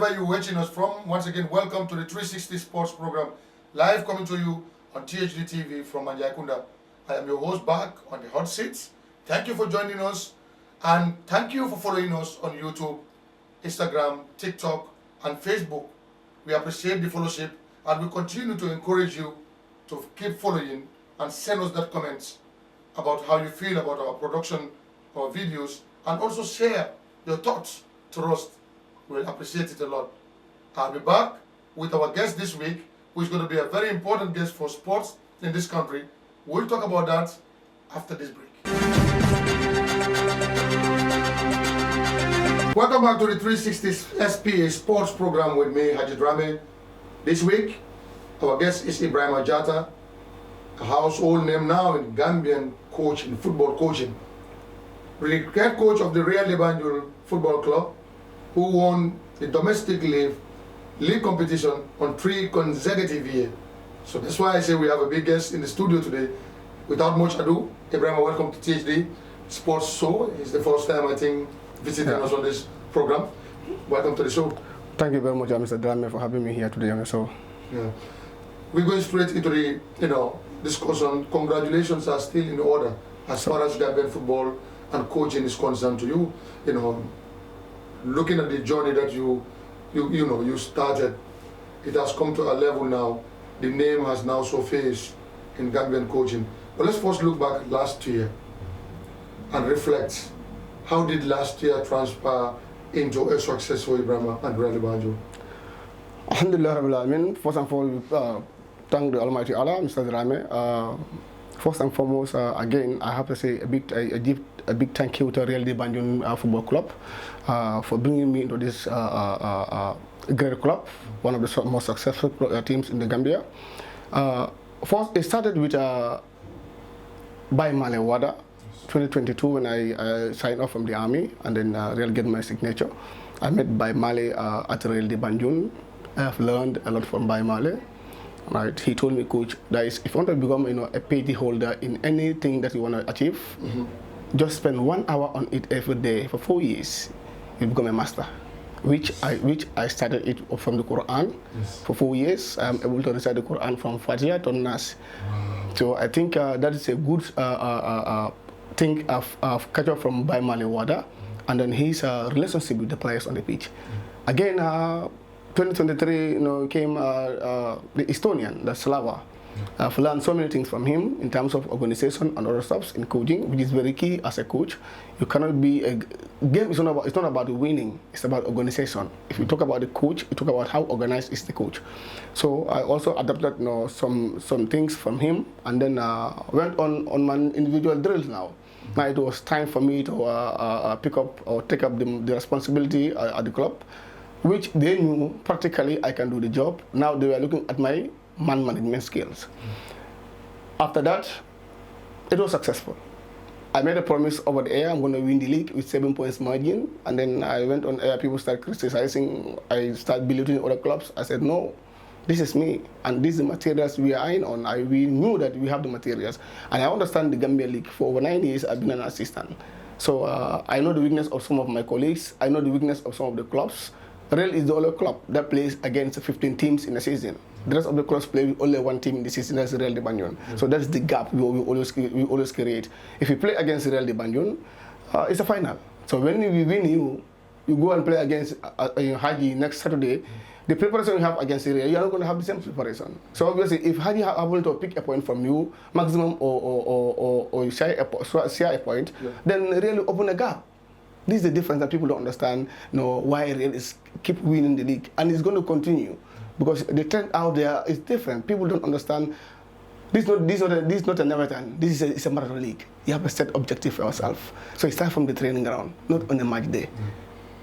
wherever you're watching us from. Once again, welcome to the 360 Sports Program, live coming to you on Thdtv from Manjaikunda. I am your host back on the hot seats. Thank you for joining us, and thank you for following us on YouTube, Instagram, TikTok, and Facebook. We appreciate the fellowship, and we continue to encourage you to keep following and send us that comments about how you feel about our production, our videos, and also share your thoughts to us. We'll appreciate it a lot. I'll be back with our guest this week, who is going to be a very important guest for sports in this country. We'll talk about that after this break. Welcome back to the 360 SPA Sports Program with me, Haji Drame. This week, our guest is Ebrima Jatta, a household name now in Gambian coach in football coaching. The head coach of the Real de Banjul Football Club, who won the domestic league competition on 3 consecutive years. So that's why I say we have a big guest in the studio today. Without much ado, Ebrima, welcome to THD Sports Show. It's the first time, I think, visiting us on this program. Welcome to the show. Thank you very much, Mr. Drame, for having me here today on the show. Yeah. We're going straight into the discussion. Congratulations are still in order as far as Gambian football and coaching is concerned to you. Looking at the journey that you started, it has come to a level now. The name has now surfaced in Gambian coaching. But let's first look back last year and reflect. How did last year transpire into a success for Ebrima and Real de Banjul? Alhamdulillah Rabbil Alamin. First and foremost, thank the Almighty Allah, Mr. Drame. First and foremost, again, I have to say a big thank you to Real de Banjul Football Club for bringing me into this great club, one of the most successful teams in the Gambia. First, it started with Bye Malleh Wadda, 2022, when I signed off from the army, and then Real get my signature. I met Bye Malleh at Real de Banjul. I have learned a lot from Bye Malleh. Right, he told me, coach, that is, if you want to become a PhD holder in anything that you want to achieve, just spend 1 hour on it every day for 4 years, you become a master. Which I started it from the Quran. Yes. For 4 years. I'm able to recite the Quran from Fatiha to Nas. Wow. So I think that is a good thing I've catch up from Bye Malleh Wadda, and then his relationship with the players on the pitch. Again, 2023, came the Estonian, the Slava. I've learned so many things from him in terms of organization and other stuff in coaching, which is very key as a coach. You cannot be a game is not about winning, it's about organization. If you talk about the coach, you talk about how organized is the coach. So I also adapted some things from him, and then went on my individual drills now. Now it was time for me to pick up or take up the responsibility at the club, which they knew practically I can do the job. Now they were looking at my man management skills. After that, it was successful. I made a promise over the air, I'm going to win the league with 7 points margin, and then I went on air, people started criticizing, I started belittling other clubs. I said, no, this is me, and these are the materials we are eyeing on. We knew that we have the materials, and I understand the Gambia League. For over 9 years, I've been an assistant. So I know the weakness of some of my colleagues, I know the weakness of some of the clubs. Real is the only club that plays against 15 teams in a season. The rest of the clubs play with only 1 team in the season, that's Real de Banjul. So that's the gap we always create. If you play against Real de Banjul, it's a final. So when we win you go and play against Haji next Saturday, the preparation you have against Real, you are not going to have the same preparation. So obviously, if Haji are able to pick a point from you, maximum or share a point, then Real will open a gap. This is the difference that people don't understand, why Real keep winning the league, and it's going to continue because the trend out there is different. People don't understand. This is not an Everton. This is a marathon league. You have a set objective for yourself. So it starts from the training ground, not on a match day.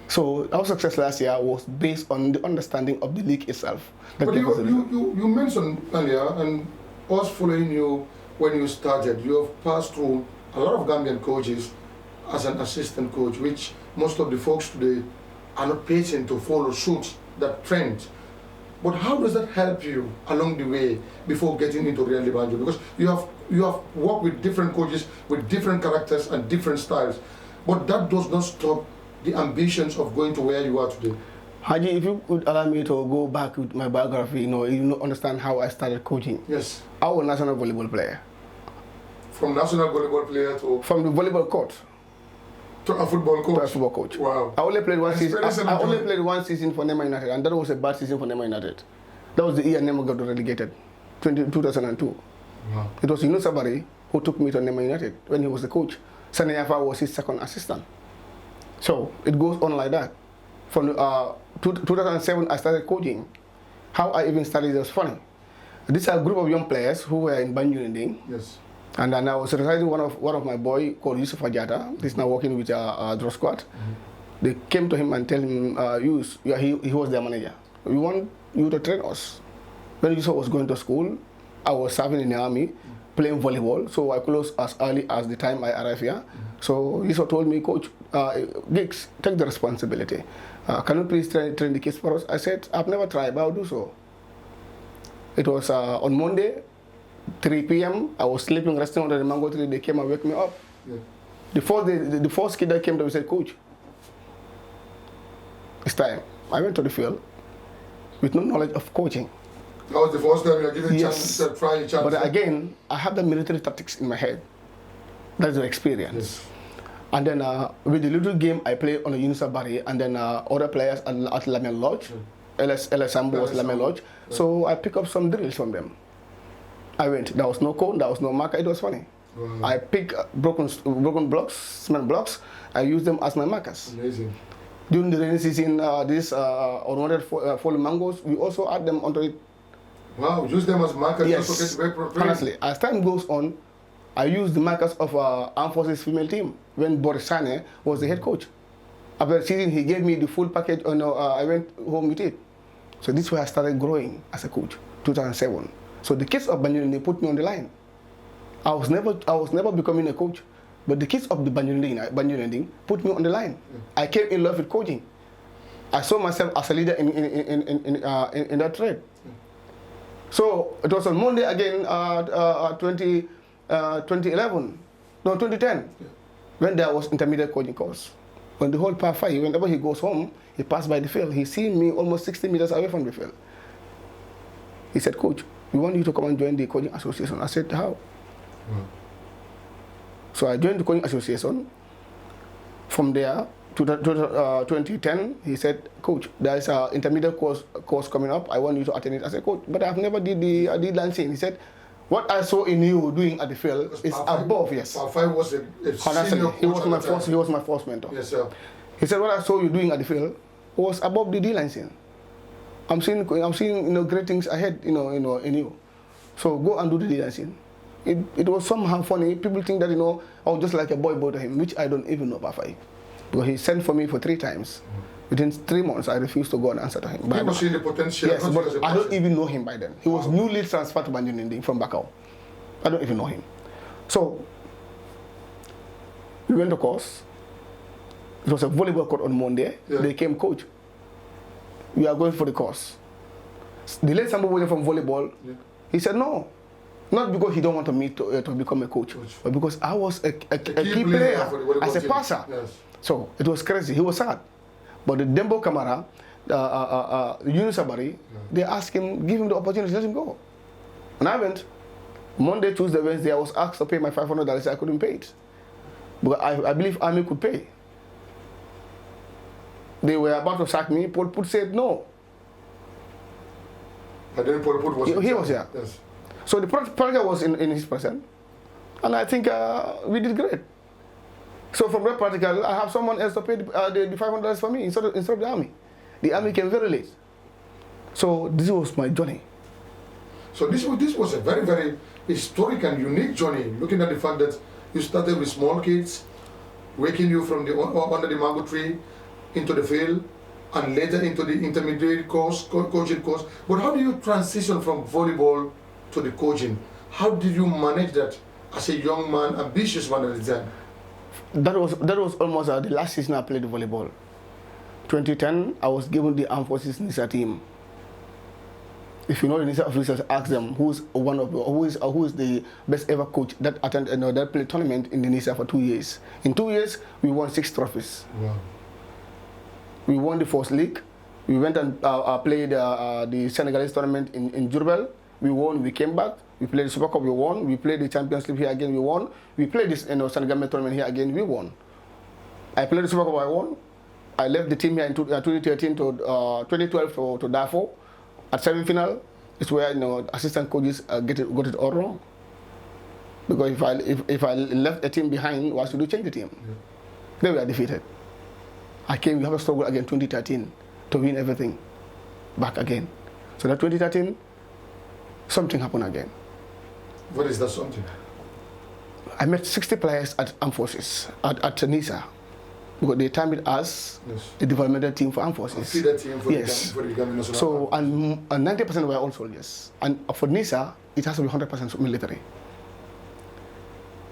So our success last year was based on the understanding of the league itself. But you mentioned earlier, and us following you when you started, you have passed through a lot of Gambian coaches as an assistant coach, which most of the folks today are not patient to follow suit, that trend. But how does that help you along the way before getting into Real de Banjul? Because you have worked with different coaches with different characters and different styles, but that does not stop the ambitions of going to where you are today. Haji, if you could allow me to go back with my biography, you understand how I started coaching. Yes. I was a national volleyball player. From national volleyball player to? From the volleyball court. To a football coach? To a football coach. Wow. I only played one season. I only played one season for Nema United, and that was a bad season for Nema United. That was the year Nema got relegated, 2002. Wow. It was Yunus Sabari who took me to Nema United when he was the coach. Sanayafa was his second assistant. So it goes on like that. From 2007, I started coaching. How I even started was funny. These are a group of young players who were in Banjul. Yes. And then I was reciting one of my boy called Ebrima Jatta. He's now working with draw squad. They came to him and tell him, he was their manager. We want you to train us. When Yusuf was going to school, I was serving in the army, playing volleyball. So I closed as early as the time I arrived here. So Yusuf told me, Coach, Gigs, take the responsibility. Can you please train the kids for us? I said, I've never tried, but I'll do so. It was on Monday, 3 p.m. I was sleeping, resting under the mango tree. They came and woke me up. Yeah. The first kid that came to me said, Coach, it's time. I went to the field with no knowledge of coaching. That was the first time you were given chance to try your chance. But again, I have the military tactics in my head. That's the experience. Yes. And then with the little game I played on the Yunus Sabari, and then other players at Lamel Lodge, LS Sambo was Lamel Lodge. Yeah. So I picked up some drills from them. I went. There was no cone, there was no marker. It was funny. Wow. I picked broken blocks, cement blocks. I used them as my markers. Amazing. During the rainy season, these unwanted fallen mangoes, we also add them onto it. Wow, use them as markers. Yes. Just to get very prepared. Honestly, as time goes on, I used the markers of Armed Forces female team when Boris Sane was the head coach. After the season, he gave me the full package. I went home with it. So this is where I started growing as a coach, 2007. So the kids of Banjul, they put me on the line. I was never becoming a coach, but the kids of the Banjul put me on the line. I came in love with coaching. I saw myself as a leader in that trade. So it was on Monday again, 2010, when there was intermediate coaching course. When the whole par 5, whenever he goes home, he passed by the field. He seen me almost 60 meters away from the field. He said, Coach, we want you to come and join the coaching association. I said, how? So I joined the coaching association. From there to 2010, he said, Coach, there is an intermediate course coming up. I want you to attend it. I said, Coach, but I've never did dancing. He said, what I saw in you doing at the field is above, yes. Par 5 was a senior coach. He was my first mentor. Yes, sir. He said, what I saw you doing at the field was above the D-line. I'm seeing great things ahead, in you. So go and do the D-line. It was somehow funny. People think that, I was just like a boy to him, which I don't even know about 5. Because he sent for me for 3 times. Within 3 months, I refused to go and answer to him. He was seeing the potential. Yes, but I don't even know him by then. He was newly transferred to Banjul from Bakau. I don't even know him. So, we went to course. It was a volleyball court on Monday. Yeah. They came, Coach, we are going for the course. The late somebody from volleyball, he said no. Not because he don't want me to become a coach, but because I was a key player as a passer. Yes. So it was crazy. He was sad. But the Dembo Kamara, Yunus Sabari, they asked him, give him the opportunity, let him go. And I went. Monday, Tuesday, Wednesday, I was asked to pay my $500. I couldn't pay it. But I believe Army could pay. They were about to sack me. Paul Put said no. But then Paul Put was he was here. Yes. So the project was in his presence. And I think we did great. So from that practical, I have someone else to pay the $500 for me instead of the Army. The Army came very late. So this was my journey. So this was a very, very historic and unique journey, looking at the fact that you started with small kids, waking you from under the mango tree into the field, and later into the intermediate coaching course. But how do you transition from volleyball to the coaching? How did you manage that as a young man, ambitious man at the time? That was almost the last season I played volleyball. 2010, I was given the Armed Forces NISA team. If you know the NISA officers, ask them who is the best ever coach that attended that played tournament in the NISA for 2 years. In 2 years, we won 6 trophies. Wow. We won the first league, We went and played the Senegalese tournament in Jurbel. We won. We came back. We played the Super Cup. We won. We played the Champions League here again. We won. We played this Senegalese tournament here again. We won. I played the Super Cup. I won. I left the team here in 2013 to 2012 to Darfur. At semi-final, it's where assistant coaches got it all wrong. Because if I left a team behind, why should you change the team? Yeah. They were defeated. I came. We have a struggle again 2013 to win everything back again. So that 2013, something happened again. What is that something? I met 60 players at Armed Forces at Nisa. Because they timed it as a developmental team for Armed Forces. Feeder team for the Gambia National. So, and 90% were all soldiers. And for Nisa, it has to be 100% military.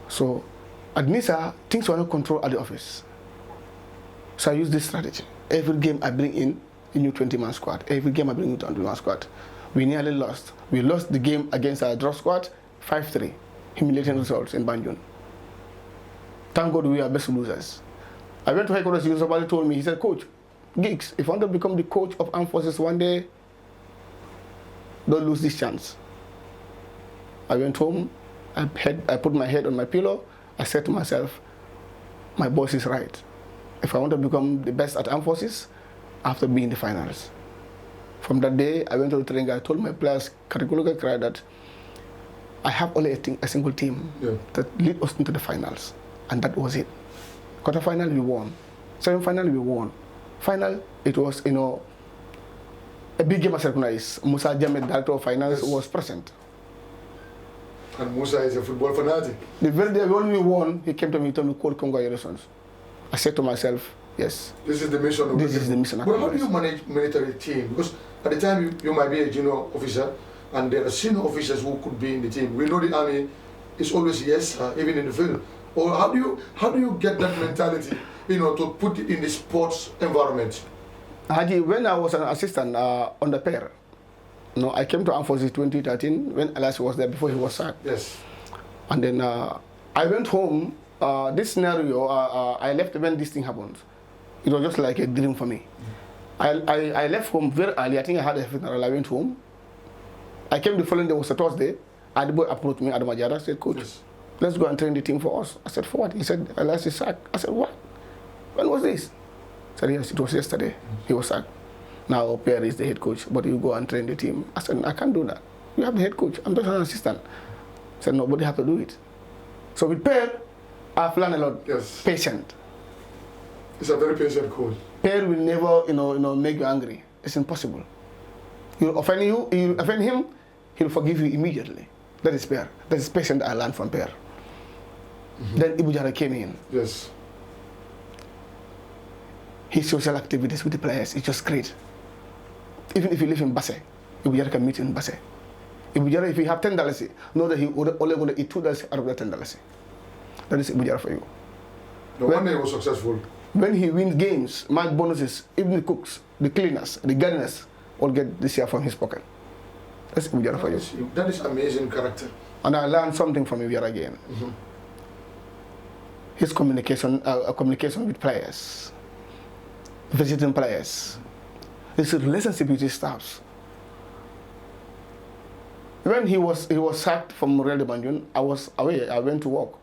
So, at Nisa, things were not controlled at the office. So I use this strategy. Every game I bring in a new 20-man squad. Every game I bring in a 20-man squad. We nearly lost. We lost the game against our draw squad, 5-3. Humiliating results in Banjul. Thank God we are best losers. I went to headquarters, somebody told me, he said, Coach, Giggs, if you want to become the coach of Armed Forces one day, don't lose this chance. I went home, I put my head on my pillow, I said to myself, my boss is right. If I want to become the best at Armed Forces, I have to be in the finals. From that day, I went to the training, I told my players categorically that I have only a single team that lead us into the finals. And that was it. Quarter-final, we won. Semi-final, we won. Final, it was, a big game I recognized. Musa Jamed, director of finance, was present. And Musa is a football fanatic. The very day when we won, he came to me and told me, "Call congratulations." I said to myself, yes. This is the mission. This is the mission. But how do you manage military team? Because at the time, you might be a junior officer, and there are senior officers who could be in the team. We know the army is always yes, even in the field. Or how do you get that mentality, to put it in the sports environment? Haji, when I was an assistant on the pair, I came to Armed Forces 2013 when Elias was there before he was sacked. Yes. And then I went home. This scenario, I left when this thing happened. It was just like a dream for me. I left home very early. I think I had a funeral. I went home. I came the following day, was a Thursday. The boy approached me, Ebrima Jatta, said, "Coach, let's go and train the team for us." I said, "For what?" He said, "Elias is sacked." I said, "What? When was this?" He said, "Yes, it was yesterday. He was sacked. Now Pierre is the head coach, but you go and train the team." I said, "I can't do that. You have the head coach. I'm just an assistant." He said, "Nobody have to do it." So with Pierre, I've learned a lot. Yes. Patient. He's a very patient coach. Pierre will never, make you angry. It's impossible. You offend him, he'll forgive you immediately. That is Pierre. That is patient I learned from Pierre. Then Ibu Jatta came in. Yes. His social activities with the players is just great. Even if you live in Basse, Ibu Jatta can meet in Basse. Ibu Jatta, if you have $10, know that he would only going to eat $2 out of that $10. That is Ibu Jatta for you. No wonder he was successful. When he wins games, match bonuses, even the cooks, the cleaners, the gardeners, all get this year from his pocket. That's Ibu Jatta for you. That is amazing character. And I learned something from Ibu Jatta again. His communication with players, visiting players, his relationship with his staffs. When he was sacked from Real de Banjul, I was away. I went to work.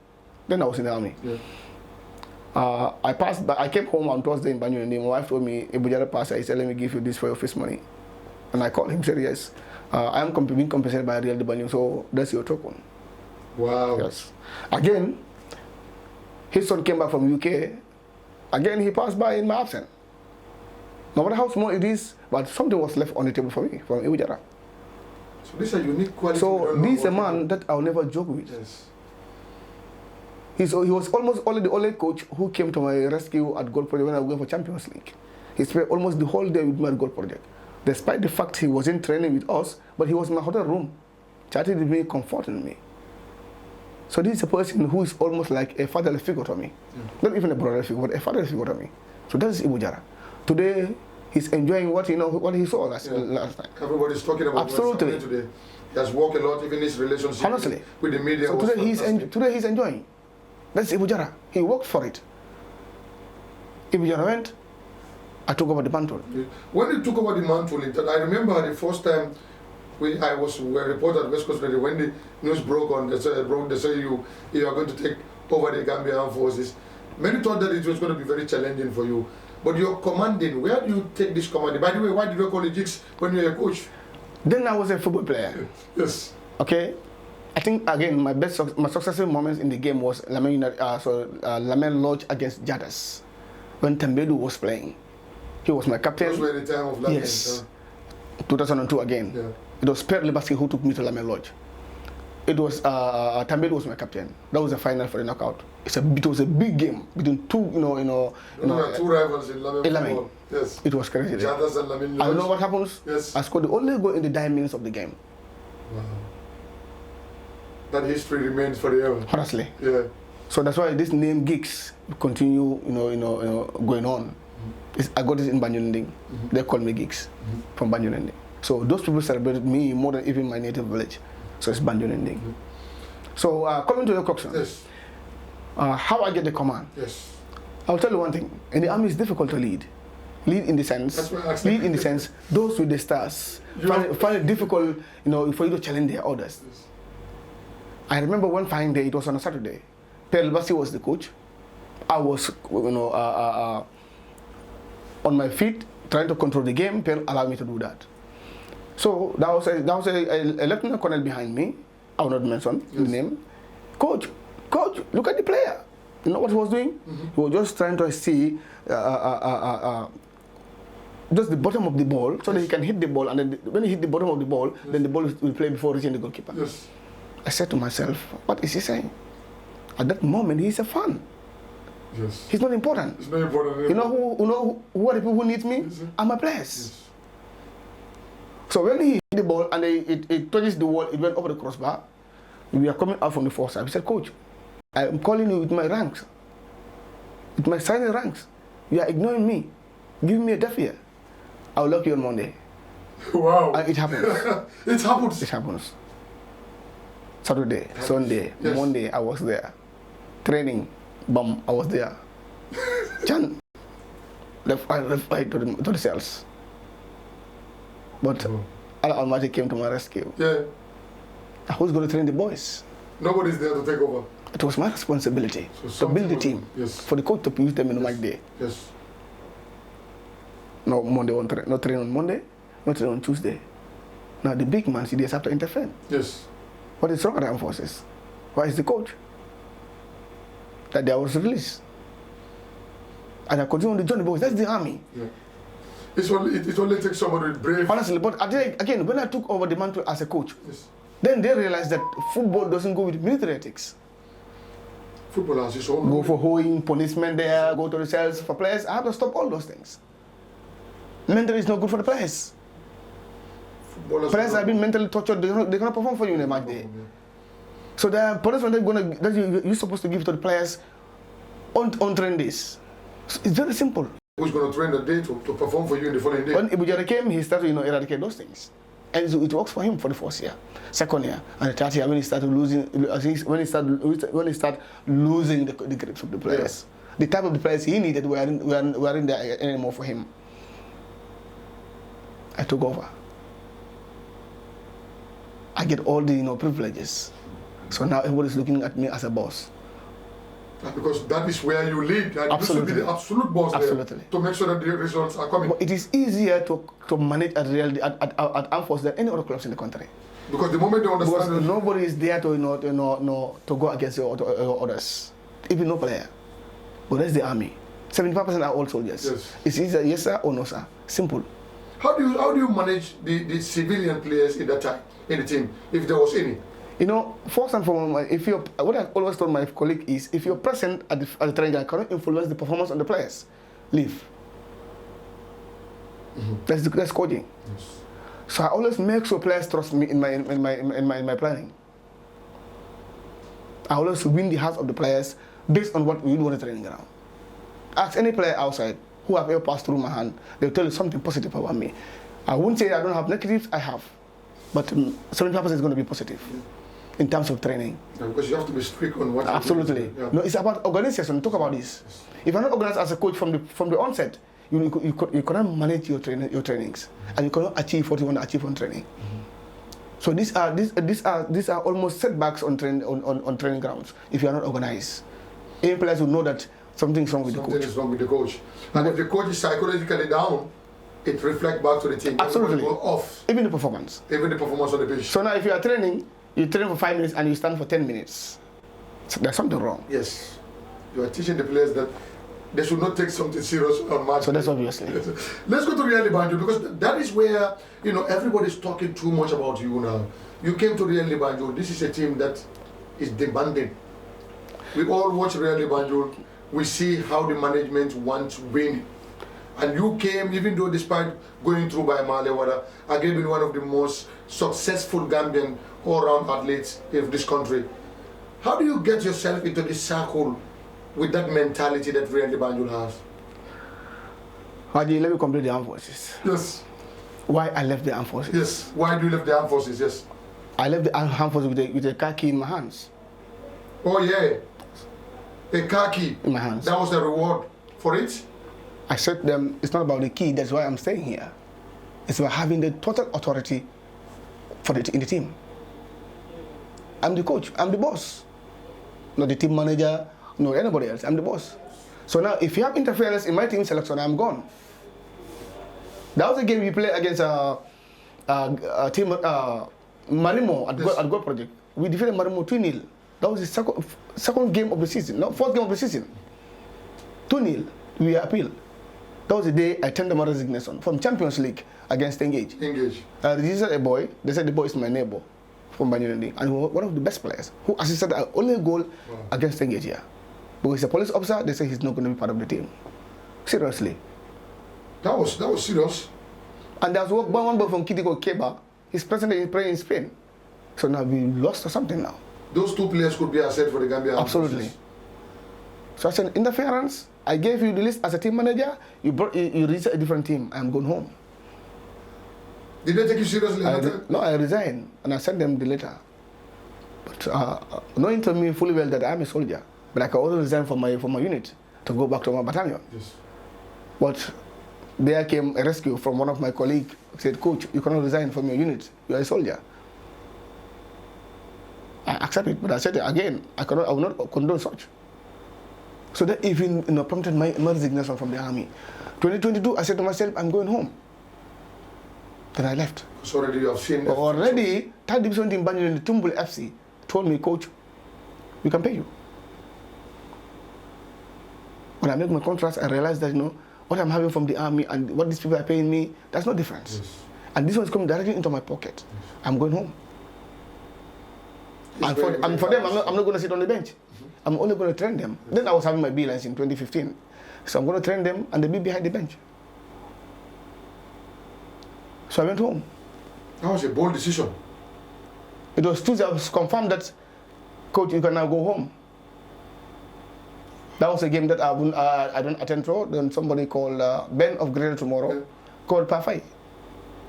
Then I was in the army. Yeah. I came home on Thursday in Banjul, and my wife told me, "Ibu Jatta passed." He said, "Let me give you this for your office money." And I called him, said, "Yes, I am being compensated by Real de Banjul, so that's your token." Wow. Yes. Again, his son came back from UK. Again, he passed by in my absence. No matter how small it is, but something was left on the table for me from Ibu Jatta. So this is a unique quality. So this is a man that I'll never joke with. Yes. He was almost only the only coach who came to my rescue at Gold Project when I was going for Champions League. He spent almost the whole day with me at Gold Project. Despite the fact he wasn't training with us, but he was in my hotel room, chatting with me, comforting me. So this is a person who is almost like a fatherly figure to me. Not even a brother figure, but a fatherly figure to me. So that is Ibu Jatta. Today, he's enjoying what he saw last night. Everybody's talking about Absolutely. What's happening today. He has worked a lot, even his relationship Honestly. with the media. So today he's enjoying. That's Ibu Jatta. He worked for it. Ibu Jatta went. I took over the mantle. When you took over the mantle, I remember the first time I was a reporter at West Coast Radio, when the news broke they said you are going to take over the Gambian forces. Many thought that it was going to be very challenging for you. But you're commanding. Where do you take this command? By the way, why did you call it jigs when you were a coach? Then I was a football player. Yes. Okay. I think again my successful moments in the game was Lamen Lodge against Jattas when Tembedu was playing. He was my captain. Those were the time of Lamen. Yes. 2002 again. Yeah. It was Per Libaski who took me to Lamen Lodge. It was Tembedu was my captain. That was the final for the knockout. It was a big game between two, two rivals in Lamen. Yes. It was crazy. Jattas and Lamen Lodge. I know what happens. Yes. I scored the only goal in the 9 minutes of the game. Wow. That history remains forever. Honestly. Yeah. So that's why this name gigs continue, going on. I got this in Banjul. They call me gigs from Banjul. So those people celebrated me more than even my native village. So it's Banjul. So coming to your question. Yes. How I get the command. Yes. I'll tell you one thing. In the army, it's difficult to lead. Lead in the sense, those with the stars find it difficult, for you to challenge their orders. Yes. I remember one fine day, it was on a Saturday. Per Basi was the coach. I was, on my feet, trying to control the game. Per allowed me to do that. So that was a lieutenant colonel behind me. I will not mention the name. Coach, look at the player. You know what he was doing? He was just trying to see just the bottom of the ball, so that he can hit the ball, and then when he hit the bottom of the ball, then the ball will play before reaching the goalkeeper. Yes. I said to myself, what is he saying? At that moment, he's a fan. Yes. He's not important. It's not important. You know who are the people who need me? Yes, are my players. Yes. So when he hit the ball and it touches the wall, it went over the crossbar. We are coming out from the force side. He said, Coach, I am calling you with my ranks, with my signing ranks. You are ignoring me. Give me a deaf ear. I'll lock you on Monday. Wow. And it happens. It happens. It happens. Saturday, Sunday, yes. Monday, I was there. Training, I was there. Chan, left right to the cells. But Allah Almighty came to my rescue. Yeah. Who's going to train the boys? Nobody's there to take over. It was my responsibility to build the team. Yes. For the coach to use them in the match day. Yes. No Monday, not train on Monday, not train on Tuesday. Now the big man, CDS have to intervene. Yes. What is wrong with the armed forces? Why is the coach? That there was released. And I continue on the journey because that's the army. Yeah. It only takes somebody brave. Honestly, but again, when I took over the mantle as a coach, yes. Then they realized that football doesn't go with military ethics. Football has its own. Go for hoeing, punishment there, go to the cells for players. I have to stop all those things. Mentally, it's not good for the players. Players have been mentally tortured. They cannot perform for you in a match day. Yeah. So the punishment that you're supposed to give to the players on train days. So it's very simple. Who's going to train the day to perform for you in the following day? When Ebrima Jatta came, he started to eradicate those things. And it works for him for the first year, second year, and the third year when he started losing, when he started losing the grips of the players. Yeah. The type of the players he needed weren't there anymore for him. I took over. I get all the privileges. So now everybody's looking at me as a boss. Because that is where you lead. And absolutely. You should be the absolute boss. Absolutely. There to make sure that the results are coming. But it is easier to manage at armed force than any other clubs in the country. Because the moment they understand, because nobody is there to to go against your others, even no player. But that's the army. 75% are all soldiers. Yes. It's either yes sir or no sir. Simple. How do you manage the civilian players in that time in the team, if there was any? First and foremost, what I always told my colleague is, if you're present at the training ground, cannot influence the performance of the players, leave. That's coaching. Yes. So I always make sure players trust me in my planning. I always win the hearts of the players based on what we do on the training ground. Ask any player outside who have ever passed through my hand, they'll tell you something positive about me. I wouldn't say I don't have negatives, I have. But 75% is going to be positive. In terms of training. Yeah, because you have to be strict on what. Absolutely. Yeah. No, it's about organization. Talk about this. Yes. If I'm not organized as a coach from the onset, you cannot manage your trainings, and you cannot achieve what you want to achieve on training. So these are almost setbacks on training grounds if you are not organized. Any players will know that something's wrong with the coach. Something is wrong with the coach. And if the coach is psychologically down, it reflects back to the team. Absolutely. Go off. Even the performance. Even the performance on the pitch. So now if you are training, you train for 5 minutes and you stand for 10 minutes. So there's something wrong. Yes. You are teaching the players that they should not take something serious on match. So that's obviously. Let's go to Real de Banjul, because that is where, you know, everybody's talking too much about you now. You came to Real de Banjul. This is a team that is demanding. We all watch Real de Banjul. We see how the management wants win. And you came, even though despite going through Bye Malleh Wadda, again being one of the most successful Gambian all-round athletes in this country. How do you get yourself into this circle with that mentality that Real de Banjul has? Haji, let me complete the armed forces. Yes. Why I left the armed forces? Yes. Why do you leave the armed forces? Yes. I left the armed forces with a car key in my hands. Oh yeah. A car key. In my hands. That was the reward for it? I said to them, it's not about the key, that's why I'm staying here. It's about having the total authority in the team. I'm the coach, I'm the boss. Not the team manager, not anybody else, I'm the boss. So now, if you have interference in my team selection, I'm gone. That was a game we played against team Marimo at Gold Project. We defeated Marimo 2-0. That was the second game of the season, no, fourth game of the season. 2-0, we appealed. That was the day I tendered my resignation from Champions League against Engage. Engage. This is a boy, they said the boy is my neighbor from Banjul, and one of the best players who assisted our only goal against Engage here. But he's a police officer, they say he's not going to be part of the team. Seriously. That was serious. And there was one boy from Kitiko Keba, he's playing in Spain. So now we lost or something now. Those two players could be a set for the Gambia. Absolutely. So I said, interference, I gave you the list as a team manager, you reached a different team, I'm going home. Did they take you seriously? No, I resigned and I sent them the letter. But knowing to me fully well that I'm a soldier, but I can also resign from my unit to go back to my battalion. Yes. But there came a rescue from one of my colleagues, said, Coach, you cannot resign from your unit, you are a soldier. I accepted, but I said again, I will not condone such. So that even prompted my resignation from the army. 2022, I said to myself, I'm going home. Then I left. So already you have seen. Already, 3rd Division team Banjul in the Tumbul FC told me, Coach, we can pay you. When I make my contracts, I realized that what I'm having from the army and what these people are paying me, that's no difference. Yes. And this one is coming directly into my pocket. Yes. I'm going home. And for them, I'm not going to sit on the bench. I'm only going to train them. Then I was having my B-lines in 2015. So I'm going to train them and they'll be behind the bench. So I went home. That was a bold decision. It was Tuesday, I was confirmed that, Coach, you can now go home. That was a game that I don't attend to. Then somebody called Ben of Greater Tomorrow, called Pafai.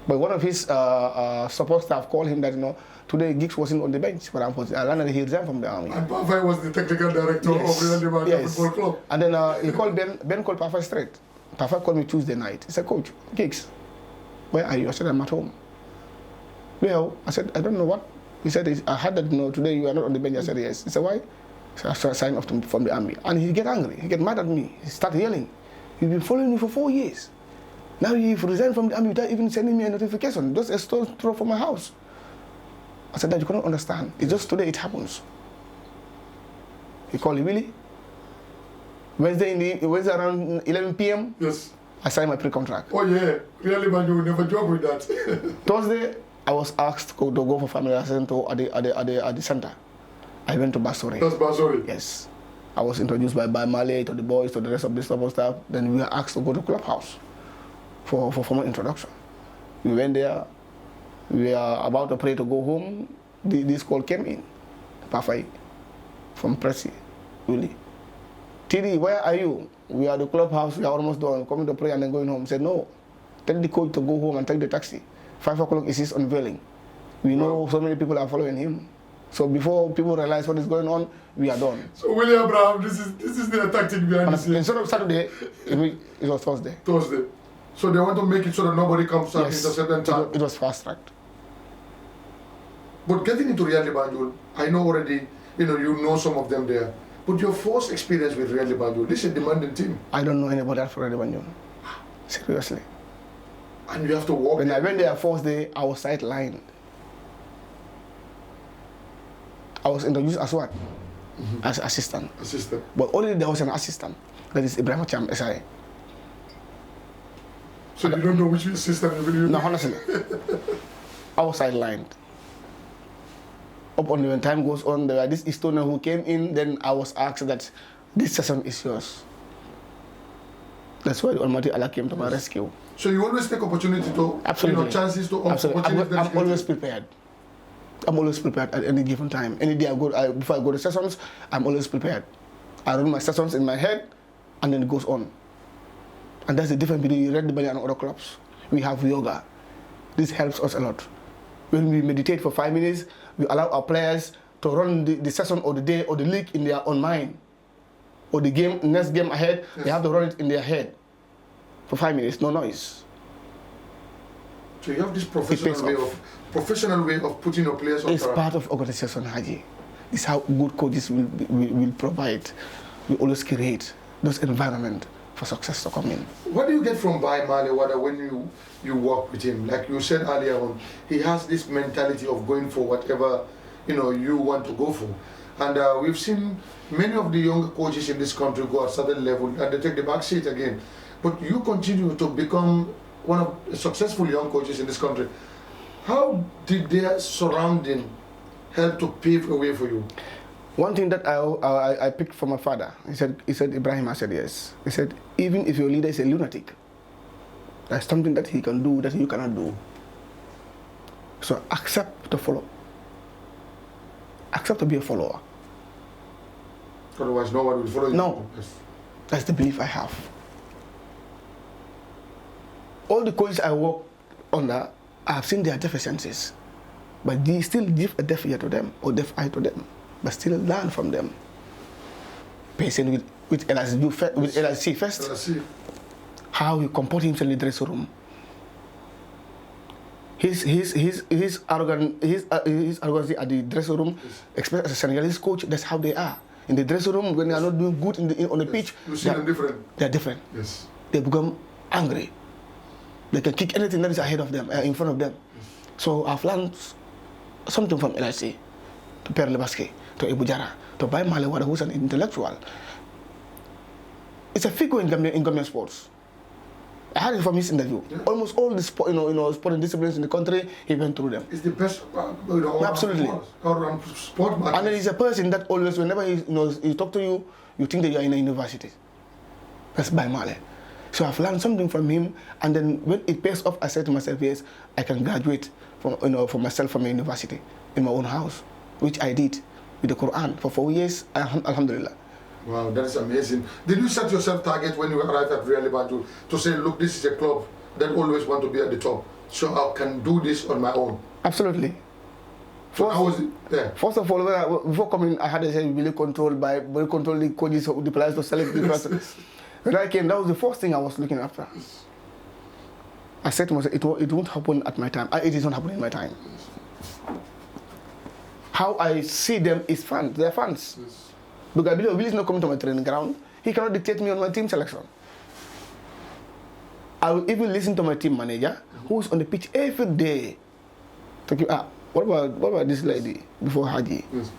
But one of his support staff called him that, today Giggs wasn't on the bench, but I learned that he resigned from the army. And Pafai was the technical director of Real de Banjul Football Club. And then he called Ben called Pafai straight. Pafai called me Tuesday night. He said, Coach, Giggs, where are you? I said, I'm at home. Well, I said, I don't know what. He said, I heard that today you are not on the bench. I said, yes. He said, why? So I signed off from the army. And he get angry. He get mad at me. He started yelling. You've been following me for 4 years. Now you've resigned from the army without even sending me a notification. Just a stone's throw from my house. I said, that you cannot understand. It's just today it happens. He called me, really? Wednesday around 11 p.m. Yes. I signed my pre-contract. Oh yeah, Real de Banjul will never joke with that. Thursday, I was asked to go for family assessment at the center. I went to Basori. That's Basori? Yes. I was introduced by Bye Malleh to the boys, to the rest of the staff. Then we were asked to go to clubhouse for formal introduction. We went there. We are about to pray to go home. This call came in. Pafai from Presi, Willie. Tiri, where are you? We are at the clubhouse. We are almost done. Coming to pray and then going home. Said, no. Tell the coach to go home and take the taxi. 5 o'clock is his unveiling. We know so many people are following him. So before people realize what is going on, we are done. So William Brown, this is the tactic behind the scenes. Instead of Saturday, it was Thursday. Thursday. So they want to make it so that nobody comes and intercept and time. It was fast tracked. But getting into Real de Banjul, I know already, you know some of them there. But your first experience with Real de Banjul, this is a demanding team. I don't know anybody else for Real de Banjul. Seriously. And you have to walk. When I went there first day, I was sidelined. I was introduced as what? As assistant. Assistant. But only there was an assistant. That is Ebrima Jatta, SI. So you don't know which assistant you will use? No, honestly. I was sidelined. Up until when time goes on, there were this Estonian who came in, then I was asked that this session is yours. That's why the Almighty Allah came to my rescue. So you always take opportunity to, Absolutely. Chances to Absolutely. I'm always prepared. I'm always prepared at any given time. Any day before I go to sessions, I'm always prepared. I run my sessions in my head, and then it goes on. And that's the difference between Real de Banjul and other clubs. We have yoga. This helps us a lot. When we meditate for 5 minutes, we allow our players to run the session or the day or the league in their own mind. Or the next game ahead, they have to run it in their head for 5 minutes, no noise. So you have this professional way of putting your players on track. It's part of organization, Haji. This is how good coaches will provide. We always create those environment for success to come in. What do you get from Bye Malleh Wadda when you work with him? Like you said earlier on, he has this mentality of going for whatever you want to go for. And we've seen many of the younger coaches in this country go at certain level and they take the back seat again. But you continue to become one of the successful young coaches in this country. How did their surrounding help to pave a way for you? One thing that I picked from my father, he said, Ibrahim, I said yes. He said, even if your leader is a lunatic, there's something that he can do that you cannot do. So accept to follow. Accept to be a follower. Otherwise, no one will follow you. No. Yes. That's the belief I have. All the coaches I work under, I have seen their deficiencies. But they still give a deaf ear to them or deaf eye to them. But still learn from them. Patient with LIC first. LIC. How he comport himself in the dressing room. His arrogance at the dressing room, especially as a Senegalese coach, that's how they are. In the dressing room, when they are not doing good on the pitch, you see them different. They are different. Yes. They become angry. They can kick anything that is ahead of them, in front of them. Yes. So I've learned something from LIC, to Per Lebaski, to Ibu Jara, to Bye Malleh Wadda, who's an intellectual. It's a figure in Gambian sports. I heard it from his interview. Yeah. Almost all the sporting disciplines in the country, he went through them. It's the best, absolutely. Sport and then he's a person that always, whenever he talk to you, you think that you are in a university. That's Bye Malleh. So I've learned something from him, and then when it pays off, I said to myself, yes, I can graduate for myself from a university in my own house, which I did with the Quran for 4 years. Alhamdulillah. Wow, that is amazing. Did you set yourself target when you arrived at Real de Banjul to say, look, this is a club that always want to be at the top, so I can do this on my own? Absolutely. First of all, before coming, I had to say really control the coaches, the players to select the person. When I came, that was the first thing I was looking after. I said to myself, it won't happen at my time. It is not happening in my time. How I see them is fun. They're fans. Yes. Because I believe Will is not coming to my training ground. He cannot dictate me on my team selection. I will even listen to my team manager, who's on the pitch every day. Talking, what about this lady before Haji? Yes.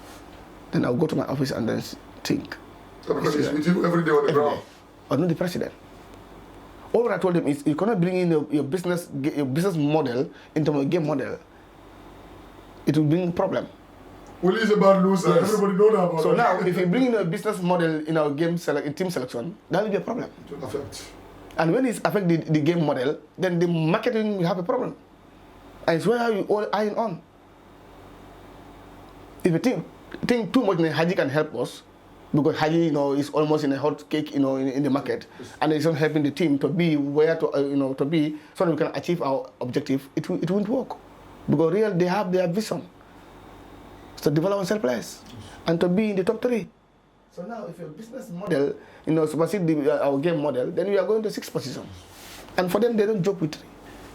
Then I'll go to my office and then think. So because he's with you every day on the ground. Or not the president. All what I told him is, you cannot bring in your business model into my game model. It will bring a problem. Well, he's a bad loser. Yes. Everybody know that about So now, if you bring in a business model in our team selection, that will be a problem. It will affect. And when it affects the game model, then the marketing will have a problem. And it's where you all eyeing on. If you think too much, then Haji can help us. Because Haji, is almost in a hot cake, in the market, yes. And it's not helping the team to be where to be, so that we can achieve our objective. It won't work, because they have their vision. to develop and sell players, and to be in the top 3. So now, if your business model, supersede our game model, then we are going to 6th position. And for them, they don't joke with 3.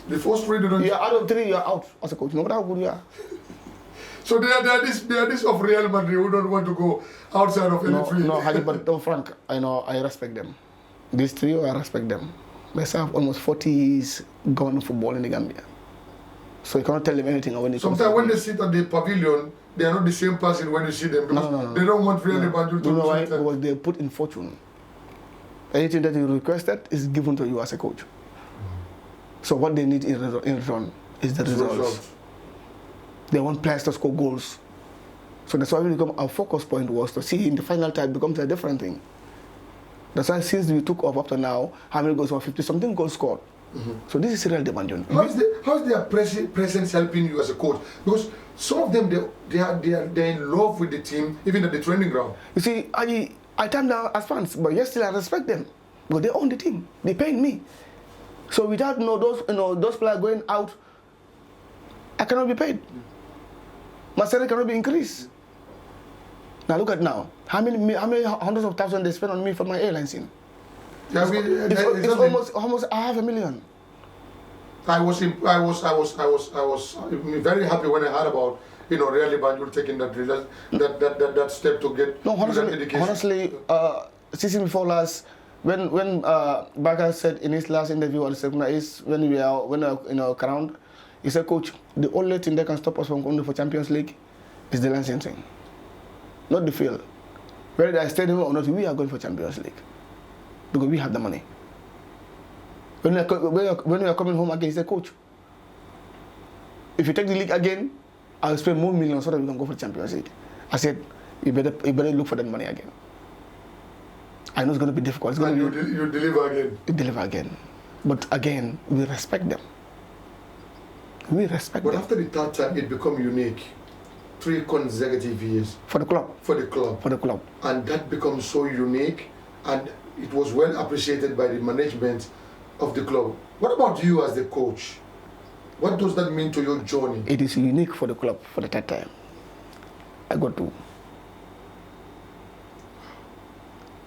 The first 3 they don't. You are out of 3, you are out as a coach, no matter how good you are. So they are this of Real Madrid who don't want to go outside of any 3. No, Haji, but Frank, I respect them. These 3, I respect them. They have almost 40 years gone football in the Gambia. So you cannot tell them anything when it comes to sometimes when they sit at the pavilion, they are not the same person when you see them. Because no. they don't want Real de Banjul to You know why? Because they put in fortune. Anything that you requested is given to you as a coach. So what they need in return is the results. They want players to score goals. So that's why our focus point was to see in the final time becomes a different thing. That's why since we took off up to now, how many goals were 50-something goals scored. So this is Real de Banjul. How is their presence helping you as a coach? Because some of them they're in love with the team, even at the training ground. You see, I turn down as fans, but yes, still I respect them. But they own the team. They paying me. So without those players going out, I cannot be paid. My salary cannot be increased. Now look at now. How many hundreds of thousands they spend on me for my airline scene? Yeah, it's almost $500,000. I was very happy when I heard about Real de Banjul taking that step to get honestly, season before last, when Baka said in his last interview on the second is when we are crowned, he said, Coach, the only thing that can stop us from going for Champions League is the licensing, not the field. Whether I stadium or not, we are going for Champions League because we have the money. When we are coming home again, he said, Coach, if you take the league again, I'll spend more millions so that we can go for the Champions League. I said, you better look for that money again. I know it's going to be difficult. It's going to be, you deliver again. You deliver again. But again, we respect them. We respect them. But after the 3rd time, it become unique. 3 consecutive years. For the club. For the club. For the club. And that becomes so unique, and it was well appreciated by the management of the club. What about you as the coach? What does that mean to your journey? It is unique for the club for the 3rd time. I got 2.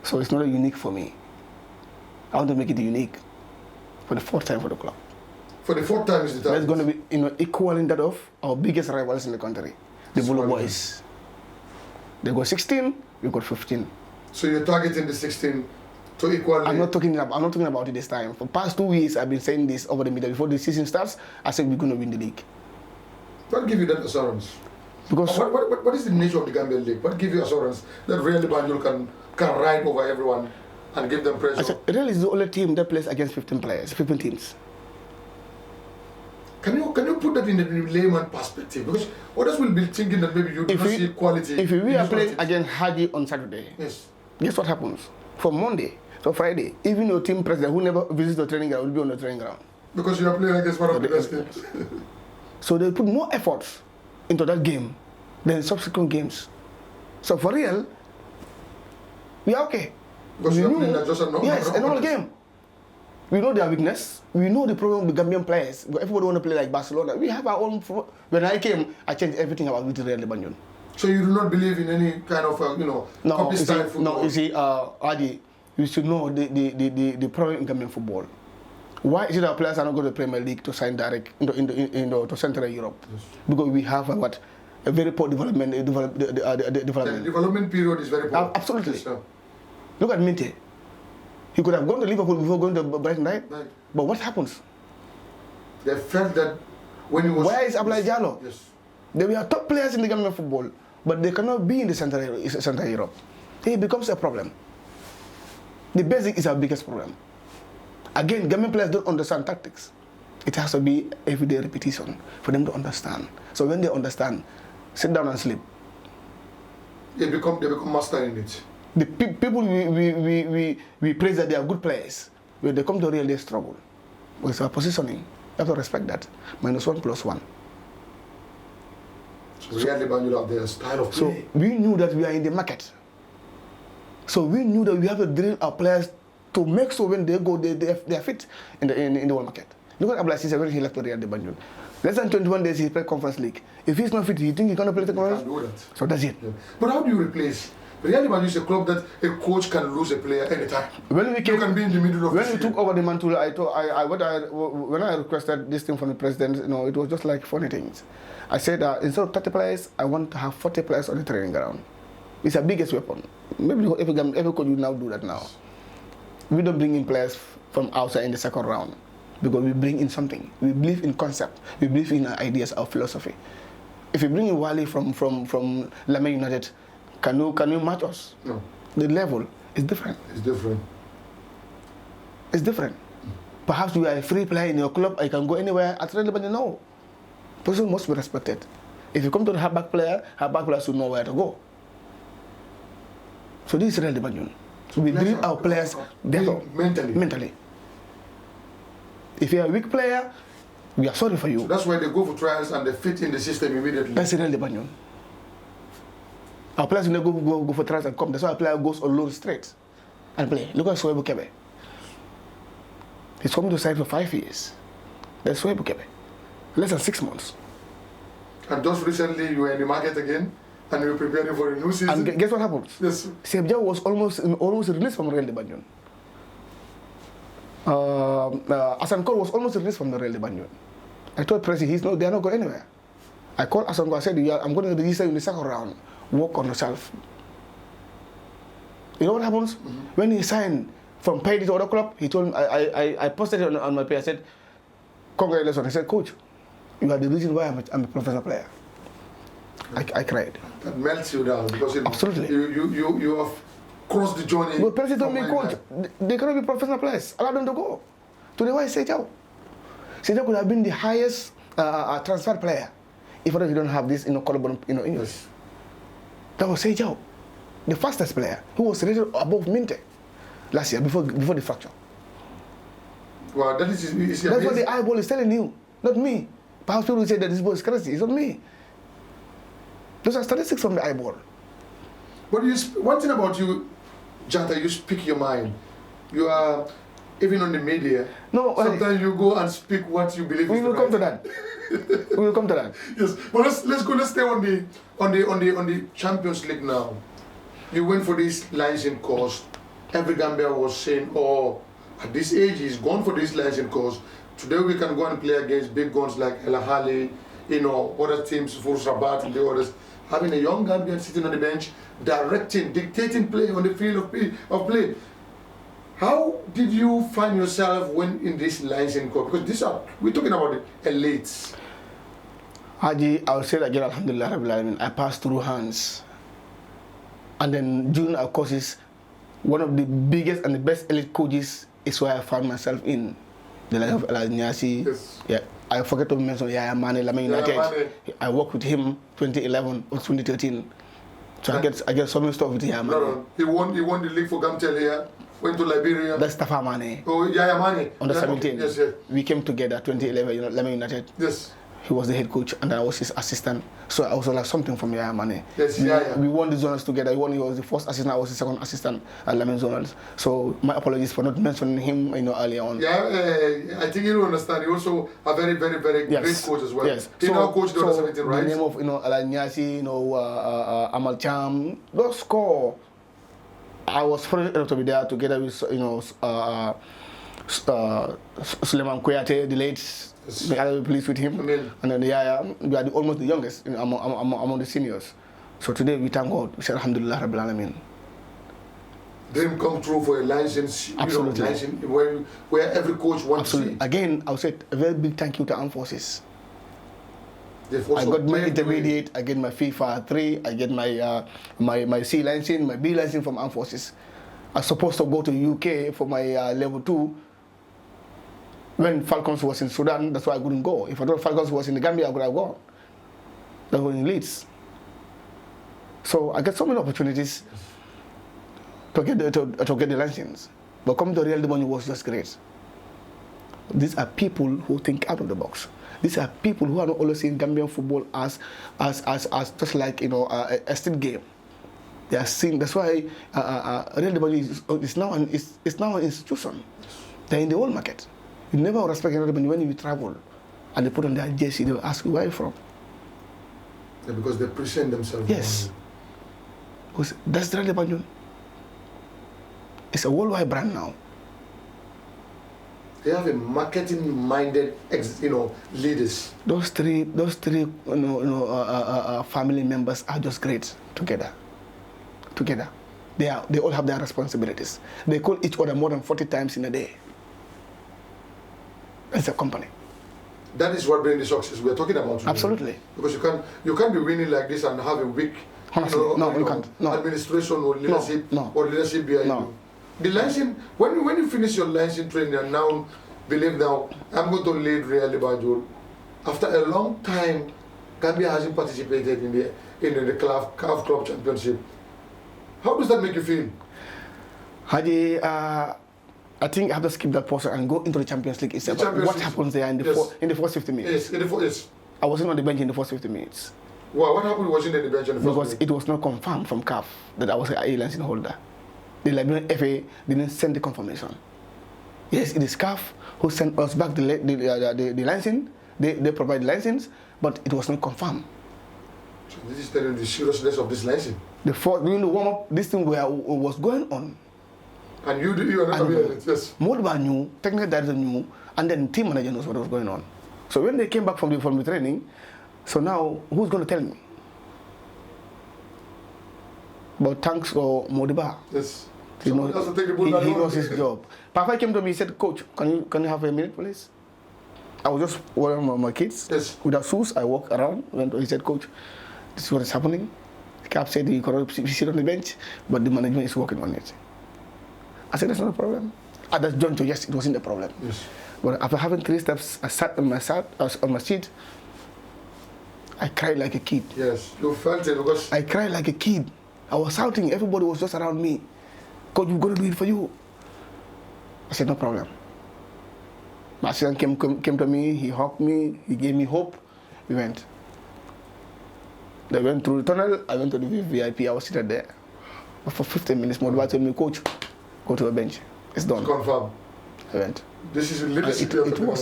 So it's not unique for me. I want to make it unique for the 4th time for the club. For the 4th time is the time. It's going to be equaling that of our biggest rivals in the country, the Bulu Boys. They got 16, we got 15. So you're targeting the 16 to equal. I'm not talking about it this time. For the past 2 years, I've been saying this over the media. Before the season starts, I said we're going to win the league. What give you that assurance? Because what is the nature of the Gambian league? What gives you assurance that Real de Banjul can ride over everyone and give them pressure? I said, Real is the only team that plays against 15 teams. Can you put that in the layman perspective? Because others will be thinking that maybe you do not see quality. If we are playing against Haji on Saturday, yes, guess what happens? From Monday to Friday, even your team president who never visits the training ground will be on the training ground. Because you are playing against one of the best teams. So they put more efforts into that game than subsequent games. So for Real, we are okay. Because you are playing just a normal game. We know their weakness. We know the problem with Gambian players. Everybody want to play like Barcelona. We have our own. When I came, I changed everything about Real de Banjul. So you do not believe in any kind of copy-style football? No, you see, Adi, you should know the problem in Gambian football. Why is it our players are not going to the Premier League to sign direct to Central Europe? Yes. Because we have a very poor development. The development period is very poor. Absolutely. Yes, look at Minte. He could have gone to Liverpool before going to Brighton, right? But what happens? They felt that when he was... Where is Ablaye Jallow? Yes. They were top players in the Gambian football, but they cannot be in the Central Europe. It becomes a problem. The basic is our biggest problem. Again, Gambian players don't understand tactics. It has to be everyday repetition for them to understand. So when they understand, sit down and sleep. They become master in it. The people we praise that they are good players, when they come to Real, they struggle. With our positioning, you have to respect that. -1 + 1. So Real de Banjul have their style of play. So we knew that we are in the market. So we knew that we have to drill our players to make sure when they go, they are fit in the world market. Look at Ablaye Cisse when he left Real de Banjul. Less than 21 days he played Conference League. If he's not fit, you think he's going to play the Conference? Can't do that. So that's it. Yeah. But how do you replace? Real de Banjul is a club that a coach can lose a player anytime. When we came, you can be in the middle of when we took over the mantle, when I requested this thing from the president, it was just like funny things. I said instead of 30 players, I want to have 40 players on the training ground. It's the biggest weapon. Maybe every coach will now do that now. We don't bring in players from outside in the second round because we bring in something. We believe in concept. We believe in ideas, our philosophy. If you bring in Wally from Lamé United, can you match us? No. The level is different. It's different. It's different. Perhaps you are a free player in your club, I can go anywhere at Real de Banjul. No. Person must be respected. If you come to the halfback player should know where to go. So this is Real de Banjul. So we build our players mentally. If you are a weak player, we are sorry for you. So that's why they go for trials and they fit in the system immediately. That's Real de Banjul. Our players will go for trials and come. That's why a player goes on loan straight and play. Look at Sohaibou Kebe. He's coming to the side for 5 years. That's Sohaibou Kebe. Less than 6 months. And just recently you were in the market again and you were preparing for a new season. And guess what happened? Yes. Sebja was almost released from Real de Banjul. Asankor was almost released from the Real de Banjul. I told President, they're not going anywhere. I called Asankor, I said, I'm going to register in the second round. Work on yourself. You know what happens? When he signed from Payday to other club, he told me, I posted it on my page, I said, congratulations. I said, coach, you are the reason why I'm a professional player. I cried. That melts you down because absolutely. You have crossed the journey. But President told me, coach, they cannot be professional players. Allow them to go. Today, why Sejao? Sejao could have been the highest transfer player if you don't have this English. Yes. That was Sejao, the fastest player, who was rated above Minte last year before the fracture. Well, that's what the eyeball is telling you, not me. Perhaps people will say that this ball is crazy. It's not me. Those are statistics from the eyeball. But one thing about you, Jatta, you speak your mind. You are, even on the media, sometimes you go and speak what you believe we will come to that. We will come to that. Yes, but let's stay on the Champions League now. You went for this licensing course. Every Gambia was saying, oh, at this age he's gone for this licensing course. Today we can go and play against big guns like El Ahly, other teams, Furs Rabat and the others. Having a young Gambian sitting on the bench, directing, dictating play on the field of play. How did you find yourself when in this licensing course? Because we're talking about the elites. Haji, I would say that, Alhamdulillah, Rabbil Alamin, I passed through hands. And then during our courses, one of the biggest and the best elite coaches is where I found myself in. The life of El Nyasi. Yes. Yeah. I forget to mention Yaya Mane, Lamé United. I worked with him 2011 or 2013. So I get so many stuff with Yaya Mane. No. He won the league for Gamtel here. Went to Liberia. That's Tafa Mane. Oh, Yaya Mane. Under 17. Yes. We came together 2011, Lamé United. Yes. He was the head coach and I was his assistant. So I also like something from Yaya Mane. Yes, we won the zonals together. He was the first assistant, I was the second assistant at Lamé Zonals. So my apologies for not mentioning him earlier on. Yeah, I think you understand. He also a very, very, very great coach as well. Yes. He now coached the under 17, right? The name of El Nyasi, Amal Cham, those score. I was fortunate to be there together with Suleiman Kouyaté, the late. Yes. I was pleased with him. Amen. And then we are almost the youngest among the seniors. So today we thank God. We say Alhamdulillah Rabbil Alamin. Dream come true for a license. Absolutely. Where every coach wants to see. Again, I would say a very big thank you to Armed Forces. I got my intermediate, I get my FIFA 3, I get my C licensing, my B licensing from Armed Forces. I was supposed to go to UK for my level 2. When Falcons was in Sudan, that's why I couldn't go. If I thought Falcons was in the Gambia, I could have gone. That was in Leeds. So I get so many opportunities to get the license. But coming to Real de Banjul was just great. These are people who think out of the box. These are people who are not always seeing Gambian football as just like a street game. They are seeing. That's why Real de Banjul is now an institution. They're in the whole market. You never respect anybody when you travel. and they put on their jersey, they'll ask you, where are you from? Yeah, because they present themselves. Yes. Because that's Real de Banjul. It's a worldwide brand now. They have a marketing-minded, leaders. Those three family members are just great together. They all have their responsibilities. They call each other more than 40 times in a day. It's a company. That is what brings the success we're talking about today. Absolutely. Because you can't be winning like this and have a weak you can't. No. Administration or leadership or leadership behind you. The licensing, when you finish your licensing training and now believe now I'm going to lead Real de Banjul, after a long time Gambia hasn't participated in the CAF Club Championship. How does that make you feel? Haji, I think I have to skip that portion and go into the Champions League itself. What happens there in the first 50 minutes? Yes. I wasn't on the bench in the first 50 minutes. Wow, what happened wasn't on the bench in the first Because it was not confirmed from CAF that I was an A-licensing holder. The Liberian FA didn't send the confirmation. Yes, it is CAF who sent us back the license. They provide the license, but it was not confirmed. So this is telling you the seriousness of this license. During the warm-up, this thing was going on. And you are not aware of it, yes. Modba knew, technical director knew, and then team manager knows what was going on. So when they came back from the training, so now who's going to tell me? But thanks to Modiba. Yes. He knows his job. Papa came to me and said, Coach, can you have a minute, please? I was just wearing my kids. Yes. Without shoes, I walked around. He said, Coach, this is what is happening. The CAF said you cannot sit on the bench, but the management is working on it. I said, that's not a problem. At that juncture, yes, it wasn't a problem. Yes. But after having 3 steps, I sat on my seat. I cried like a kid. Yes, you felt it because... I cried like a kid. I was shouting. Everybody was just around me. Coach, we're going to do it for you. I said, no problem. My assistant came to me. He hugged me. He gave me hope. We went. They went through the tunnel. I went to the VIP. I was seated there. But for 15 minutes, Modiba told me, Coach, go to the bench. It's done. It's confirmed. I went. This is leadership.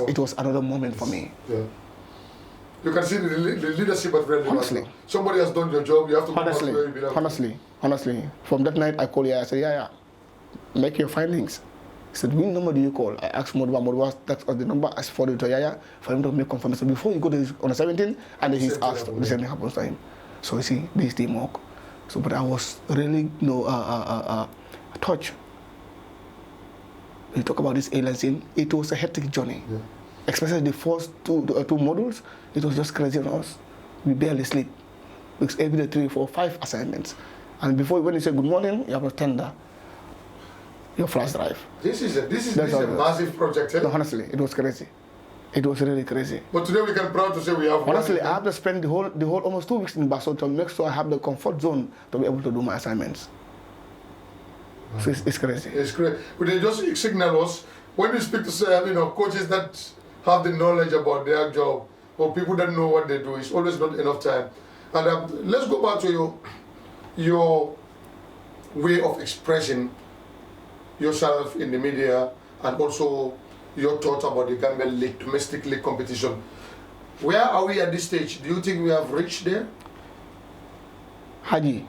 It was another moment for me. Yeah. You can see the leadership at Real de Banjul. Honestly. Somebody has done your job. You have to go back to where you belong. Honestly. From that night, I called Yaya. I said, Yaya, make your findings. He said, which number do you call? I asked Modiba, that's the number. I forwarded to Yaya for him to make confirmation before you go to on the 17th, and then he's asked, the same thing happens to him. So you see, this is teamwork. So, but I was really, touched. We talk about this A-licensing, it was a hectic journey. Yeah. Especially the first two modules, it was just crazy on us. We barely sleep. Because every day 3, 4, 5 assignments. And before, when you say good morning, you have to tender your flash drive. This is a massive project. Eh? No, honestly, it was crazy. It was really crazy. But today we can proud to say we have. Honestly, I have to spend the whole almost 2 weeks in Basel to make sure I have the comfort zone to be able to do my assignments. Wow. So it's crazy. It's great. But they just signal us when we speak to coaches that have the knowledge about their job or people that know what they do. It's always not enough time. And let's go back to your way of expressing yourself in the media and also your thoughts about the Gambia League, domestic league competition. Where are we at this stage? Do you think we have reached there? Haji,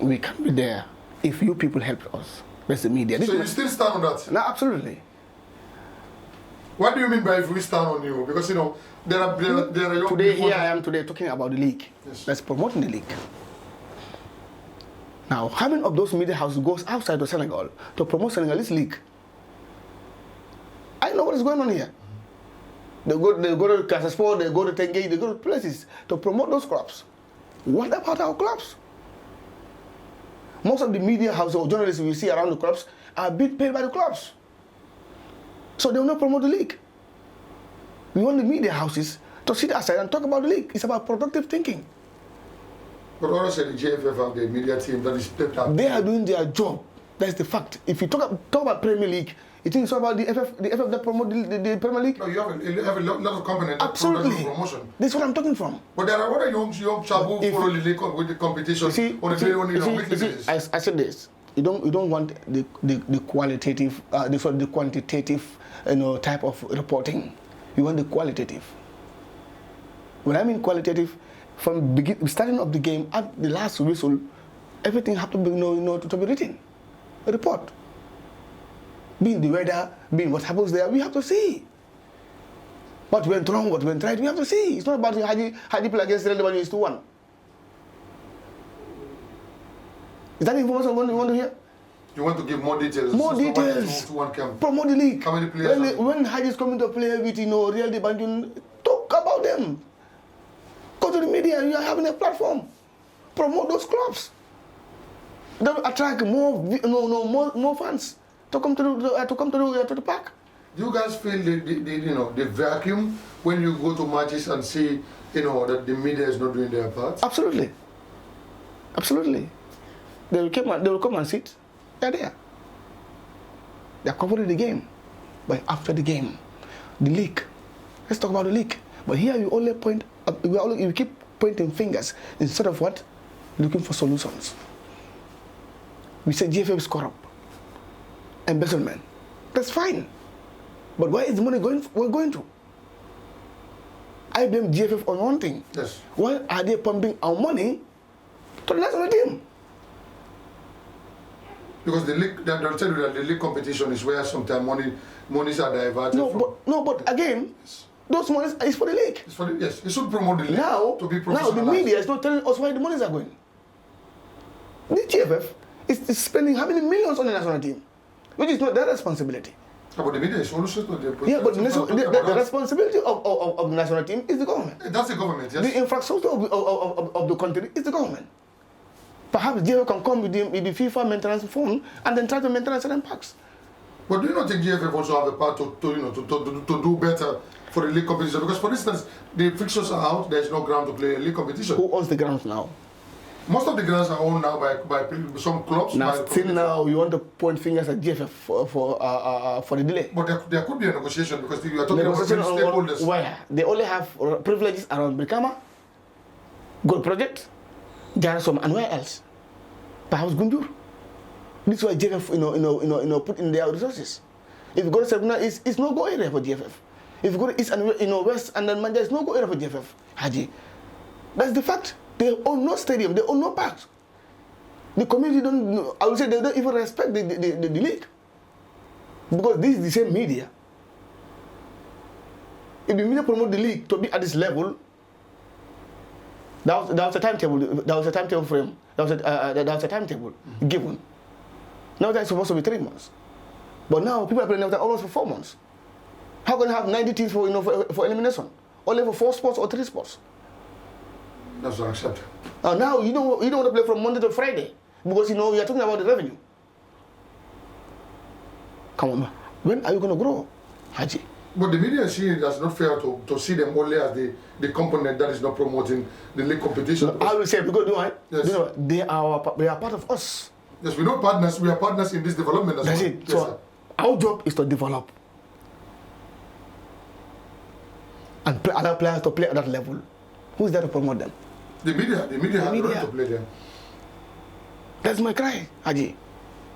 we can be there if you people help us. That's the media. So you still stand on that? No, absolutely. What do you mean by if we stand on you? Because there are young today here I am today talking about the league. Yes. Let's promoting the league. Now, how many of those media houses goes outside of Senegal to promote Senegalese league? I know what is going on here. They go to Casasport, they go to Tengue, they go to places to promote those clubs. What about our clubs? Most of the media houses or journalists we see around the clubs are being paid by the clubs. So they will not promote the league. We want the media houses to sit aside and talk about the league. It's about productive thinking. But honestly, the JFF have the media team that is stepped up. They are doing their job. That's the fact. If you talk about Premier League, you think it's about the FF that promote the Premier League? No, you have a lot of components that absolutely promotion. This is what I'm talking from. But there are other young chabu who follow the league with the competition on a weekly basis. I said this. You don't want the qualitative, the quantitative, type of reporting. We want the qualitative. When I mean qualitative, from starting of the game at the last whistle, everything has to be, to be written. A report. Being the weather, being what happens there, we have to see. What went wrong, what went right, we have to see. It's not about Haji play against Real de Banjul is 2-1. Is that information you want to hear? You want to give more details? More details. Promote the league. How many players? When Haji is coming to play with Real de Banjul, talk about them. Go to the media. You are having a platform. Promote those clubs. That will attract more fans to come to the park. Do you guys feel the vacuum when you go to matches and see that the media is not doing their part? Absolutely. Absolutely. They will come and sit. They're there. They're covering the game. But after the game, the league. Let's talk about the league. But here you only you keep pointing fingers instead of what? Looking for solutions. We say GFF is corrupt. Embezzlement. That's fine. But where is the money going to? I blame GFF on one thing. Yes. Why are they pumping our money to the national team? Because the league, they'll tell you that the league competition is where sometimes monies are diverted but again, yes. Those monies is for the league. It's for the, yes, it should promote the league to be professionalized. Now the media is not telling us where the monies are going. The GFF is spending how many millions on the national team, which is not their responsibility. But the media is also but the responsibility of the national team is the government. That's the government, yes. The infrastructure of the country is the government. Perhaps GFF can come with the FIFA maintenance fund and then try to maintain certain parks. But do you not think GFF also have a part to do better for the league competition? Because, for instance, the fixtures are out, there's no ground to play a league competition. Who owns the grounds now? Most of the grounds are owned now by some clubs. Now, still now, you want to point fingers at GFF for the delay. But there could be a negotiation because you are talking about stakeholders. Where they only have privileges around Brikama, Gold Project, Jarasom, and where else? Perhaps Gunjur. This is why GFF put in their resources. If you go to Sabuna, it's no go area for GFF. If you go to East and West and then Manja, it's no go area for GFF. Haji. That's the fact. They own no stadium, they own no parks. The community don't, I would say they don't even respect the league. Because this is the same media. If the media promote the league to be at this level, there was a timetable frame. There was a timetable given. Now that's supposed to be 3 months. But now people are playing almost for 4 months. How can you have 90 teams for elimination? Only for 4 sports or 3 sports? That's not acceptable. Now you don't want to play from Monday to Friday because you are talking about the revenue. Come on, when are you going to grow, Haji? But the media is seeing it as not fair to see them only as the component that is not promoting the league competition. No, I will say because yes. They are part of us. Yes, we're not partners. We are partners in this development as well. That's it. Yes, so sir. Our job is to develop and allow players to play at that level. Who is there to promote them? The media have the right to play them. That's my cry, Haji.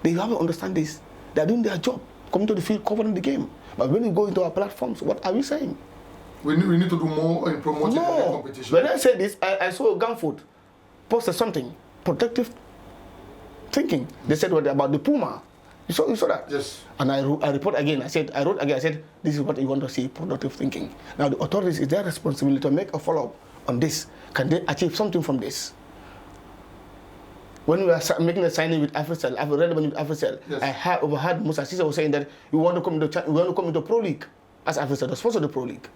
They have to understand this. They are doing their job, coming to the field, covering the game. But when you go into our platforms, what are we saying? We need to do more in promoting the competition. When I said this, I saw Gunfoot posted something, protective thinking. They said what about the Puma. You saw that? Yes. And I report again. I wrote again. I said, this is what you want to see, productive thinking. Now the authorities, it's their responsibility to make a follow-up on this. Can they achieve something from this? When we were making a signing with Africell, I've read about Africell. Yes. I overheard Musa Sisa was saying that we want to come into Pro League as Africell, the sponsor of the Pro League.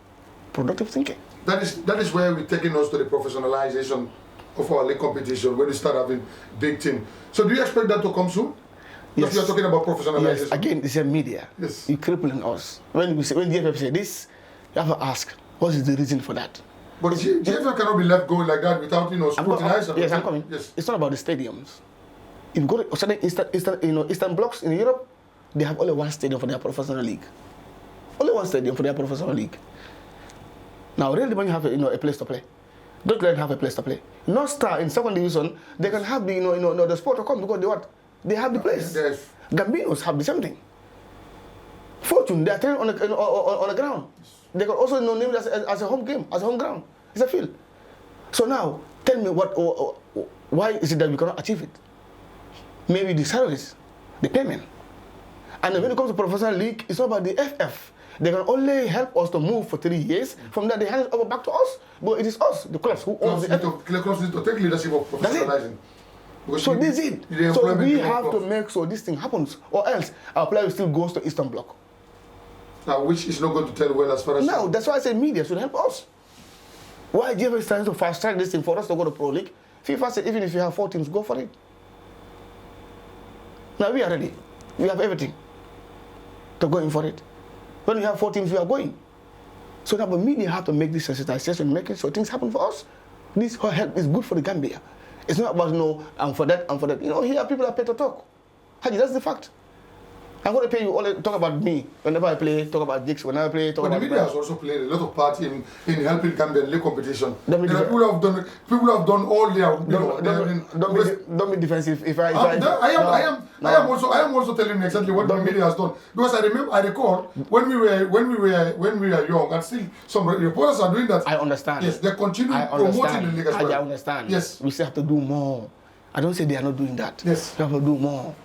Productive thinking. That is where we're taking us to the professionalization of our league competition, when we start having big team. So do you expect that to come soon? Because you are talking about professionalization. Yes, again, it's a media. Yes. You're crippling us. When GFF say this, you have to ask, what is the reason for that? But GFF cannot be left going like that without, scrutinizing. Yes, I'm coming. Yes. It's not about the stadiums. If you go to certain Eastern blocks in Europe, they have only one stadium for their professional league. Only one stadium for their professional league. Now, Real de Banjul have a place to play. Don't let them have a place to play. North Star in second division, they can have the sport to come because they have the place. Yes. Gambinos have the same thing. Fortune, they are training on the ground. They can also name it as a home game, as a home ground. It's a field. So now, tell me why is it that we cannot achieve it? Maybe the salaries, the payment. And when it comes to professional league, it's not about the FF. They can only help us to move for 3 years. From that, they hand it over back to us. But it is us, the clubs, who own the FF. Clubs need to take leadership of professionalizing. So this is it. So we have to make sure this thing happens, or else our player still goes to Eastern Bloc. Now, which is not going to tell well as far as... No, that's why I say media should help us. Why GFA is trying to fast track this thing for us to go to Pro League? FIFA said even if you have 4 teams, go for it. Now we are ready. We have everything to go in for it. When we have 4 teams, we are going. So now the media have to make this sensitization, make it so things happen for us. This help is good for the Gambia. It's not about, I'm for that, I'm for that. Here people are paid to talk. Haji, that's the fact. I'm going to pay you all talk about me. Whenever I play, talk about Dix. Whenever I play, talk about... But the media has also played a lot of part in helping Gambian league competition. People have done all their... Don't be defensive. I am also telling you exactly what the media has done. Because I recall when we were young, and still some reporters are doing that. I understand. Yes, they continue promoting the league as well. I understand. Yes. We still have to do more. I don't say they are not doing that. Yes. We have to do more.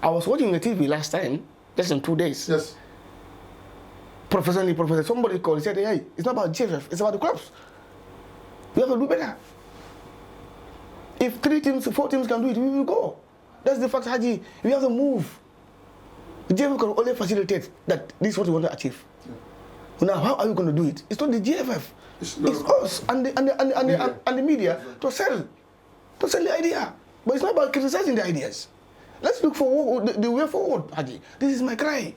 I was watching the TV last time, just in 2 days. Yes. Professionally, somebody called and said, hey, it's not about GFF, it's about the clubs. We have to do better. If 3 teams, 4 teams can do it, we will go. That's the fact, Haji. We have to move. The GFF can only facilitate that this is what we want to achieve. Yeah. Now, how are we going to do it? It's not the GFF. It's us and the media to sell the idea. But it's not about criticizing the ideas. Let's look for the way forward, Haji. This is my cry.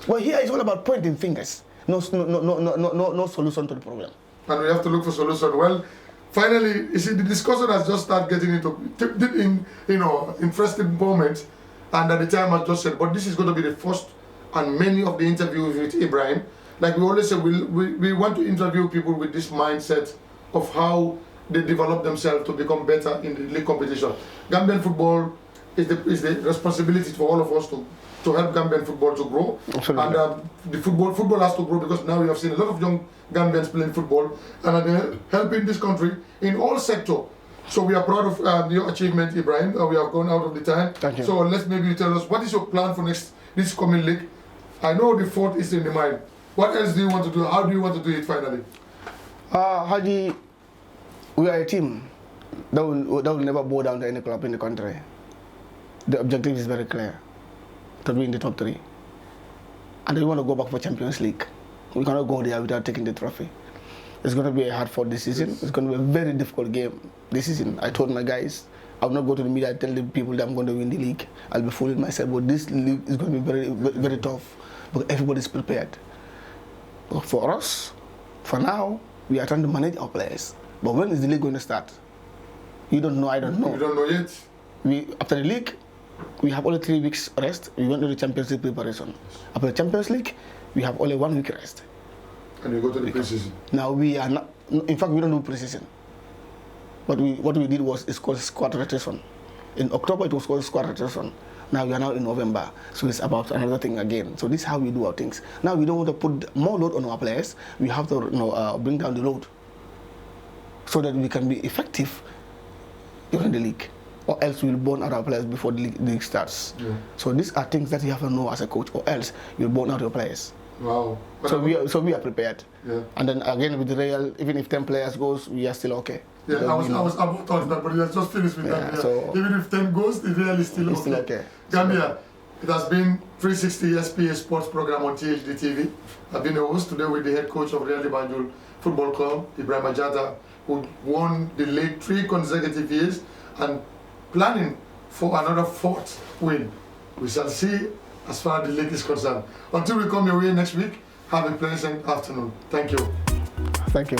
Well, here it's all about pointing fingers. No solution to the problem. And we have to look for solution. Well, finally, you see, the discussion has just started getting into interesting moments. And at the time, I just said, but this is going to be the first and many of the interviews with Ibrahim. Like we always say, we want to interview people with this mindset of how they develop themselves to become better in the league competition. Gambian football is the responsibility for all of us to help Gambian football to grow. Absolutely. And the football has to grow because now we have seen a lot of young Gambians playing football and are helping this country in all sectors. So we are proud of your achievement, Ibrahim. We have gone out of the time. Thank you. So let's maybe tell us, what is your plan for this coming league? I know the 4th is in the mind. What else do you want to do? How do you want to do it finally? Haji, we are a team that will never bow down to any club in the country. The objective is very clear, to be in the top 3. And we want to go back for Champions League. We cannot go there without taking the trophy. It's going to be a hard-fought decision. It's going to be a very difficult game this season. I told my guys, I will not go to the media and tell the people that I'm going to win the league. I'll be fooling myself, but this league is going to be very, very tough because everybody's prepared. But for us, for now, we are trying to manage our players. But when is the league going to start? You don't know, I don't know. You don't know yet? After the league, we have only 3 weeks rest. We went to the Champions League preparation. After the Champions League, we have only 1 week rest. And you go to the pre-season? Now we are not, in fact we don't do pre-season. What we did was, it's called squad rotation. In October it was called squad rotation. Now we are now in November, so it's about another thing again. So this is how we do our things. Now we don't want to put more load on our players. We have to bring down the load so that we can be effective during the league. Or else we'll burn out our players before the league starts. Yeah. So these are things that you have to know as a coach, or else you'll burn out your players. Wow. So we are prepared. Yeah. And then again with the Real, even if 10 players goes, we are still okay. Yeah, I was about to that, but you just finished with that. Yeah. So even if 10 goes, the Real is still okay. Still okay. Gambia, it has been 360 SPA Sports Program on Thdtv. I've been a host today with the head coach of Real de Banjul Football Club, Ebrima Jatta, who won the league 3 consecutive years and planning for another 4th win. We shall see as far as the league is concerned. Until we come your way next week, have a pleasant afternoon. Thank you. Thank you.